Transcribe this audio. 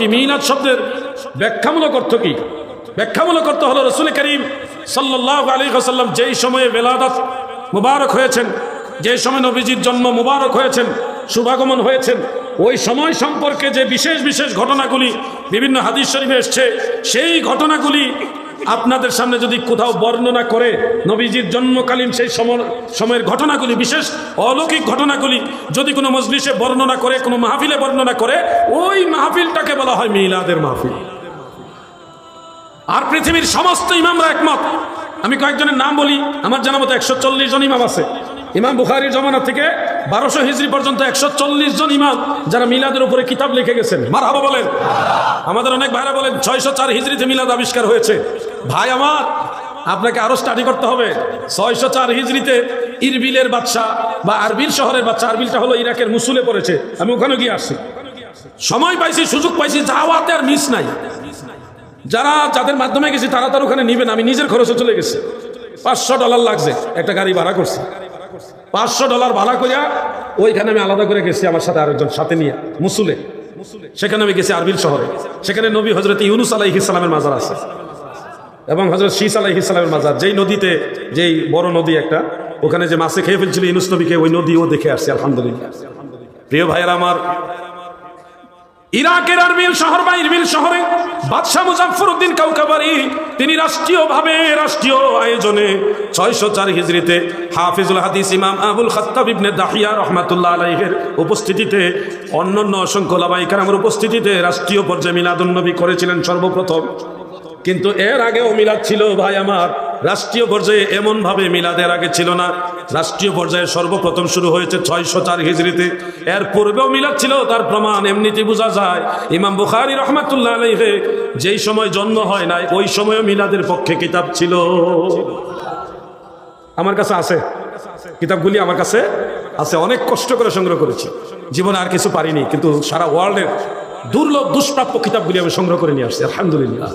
কি, মিলাদ শব্দের ব্যাখ্যামূলক অর্থ কি? ব্যাখ্যামূলক অর্থ হলো রাসূল করিম সাল্লাল্লাহু আলাইহি ওয়াসাল্লাম যেই সময়ে বেলাদাত মুবারক হয়েছেন, যে সময় নবীজির জন্ম মুবারক হয়েছেন, শুভাগমন হয়েছেন, ওই সময় সম্পর্কে যে বিশেষ বিশেষ ঘটনাগুলি বিভিন্ন হাদিস শরীফে এসছে, সেই ঘটনাগুলি আপনাদের সামনে যদি কোথাও বর্ণনা করে, নবীজির জন্মকালীন সেই সময়ের ঘটনাগুলি, বিশেষ অলৌকিক ঘটনাগুলি যদি কোনো মজলিসে বর্ণনা করে, কোনো মাহফিলে বর্ণনা করে, ওই মাহফিলটাকে বলা হয় মিলাদের মাহফিল। আর পৃথিবীর সমস্ত ইমামরা একমত। আমি কয়েকজনের নাম বলি, আমার জানা মতো 140 জন ইমাম আছে। ইমাম বুখারীর জমানা থেকে 1200 হিজরি পর্যন্ত 140 জন ইমাম যারা মিলাদের উপরে কিতাব লিখে গেছেন। মারহাবা বলেন। আমাদের অনেক ভাইরা বলেন 604 হিজরিতে মিলাদ আবিষ্কার হয়েছে। ভাই আমার, আপনাকে আরো স্টাডি করতে হবে। 604 হিজরিতে ইরবিলের বাদশা বা আরবিল শহরের বাদশা, আরবিলটা হলো ইরাকের মুসুলে পড়েছে, আমি ওখানে গিয়ে আসছি, সময় পাইছি, সুযোগ পাইছি, যাওয়াতে আর মিস নাই। যাদের মাধ্যমে গেছি তারা তার ওখানে নিবেন, আমি নিজের খরচে চলে গেছি। $500 লাগছে, একটা গাড়ি ভাড়া করছি, $500 ভাড়া করিয়া ওইখানে আমি আলাদা করে গেছি আমার সাথে আরেকজন সাথে নিয়ে মুসুলে। সেখানে আমি গেছি আরবিল শহরে। সেখানে নবী হযরত ইউনূস আলাইহিস সালামের মাজার আছে এবং হযরত শীস আলাইহিস সালামের মাজার, যেই নদীতে, যেই বড় নদী একটা, ওখানে যে মাছে খেয়ে ফেলছিল ইউনূস নবীকে, ওই নদীও দেখে আসছি আলহামদুলিল্লাহ। প্রিয় ভাইয়েরা আমার, ইরাকের আরবিল শহর বা ইরবিল শহরে বাদশাহ মুজাফফরউদ্দিন কাউকাবারি তিনি রাষ্ট্রীয়ভাবে, রাষ্ট্রীয় আয়োজনে 604 হিজরিতে হাফিজুল হাদিস ইমাম আবুল খাত্তাব ইবনে দাহিয়া রাহমাতুল্লাহ আলাইহির উপস্থিতিতে, অন্যান্য অসংখ্য ওলামায়ে কেরামের উপস্থিতিতে রাষ্ট্রীয় পর্যায়ে মিলাদুন নবী করেছিলেন সর্বপ্রথম। কিন্তু এর আগেও মিলাদ ছিল ভাই আমার, রাষ্ট্রীয় পর্যায়ে এমন ভাবে মিলাদের আগে ছিল না। রাষ্ট্রীয় পর্যায়ে সর্বপ্রথম শুরু হয়েছে 604 হিজরিতে। এর পূর্বেও মিলাদ ছিল, তার প্রমাণ এমনিতে বোঝা যায়। ইমাম বুখারী রাহমাতুল্লাহ আলাইহি যেই সময় জন্ম হয় নাই, ওই সময়ও মিলাদের পক্ষে কিতাব ছিল। আমার কাছে আছে কিতাবগুলি, আমার কাছে আছে, অনেক কষ্ট করে সংগ্রহ করেছি, জীবনে আর কিছু পারিনি, কিন্তু সারা ওয়ার্ল্ডের দুর্লভ দুষ্প্রাপ্য কিতাবগুলি আমি সংগ্রহ করে নিয়ে আসছি আলহামদুলিল্লাহ।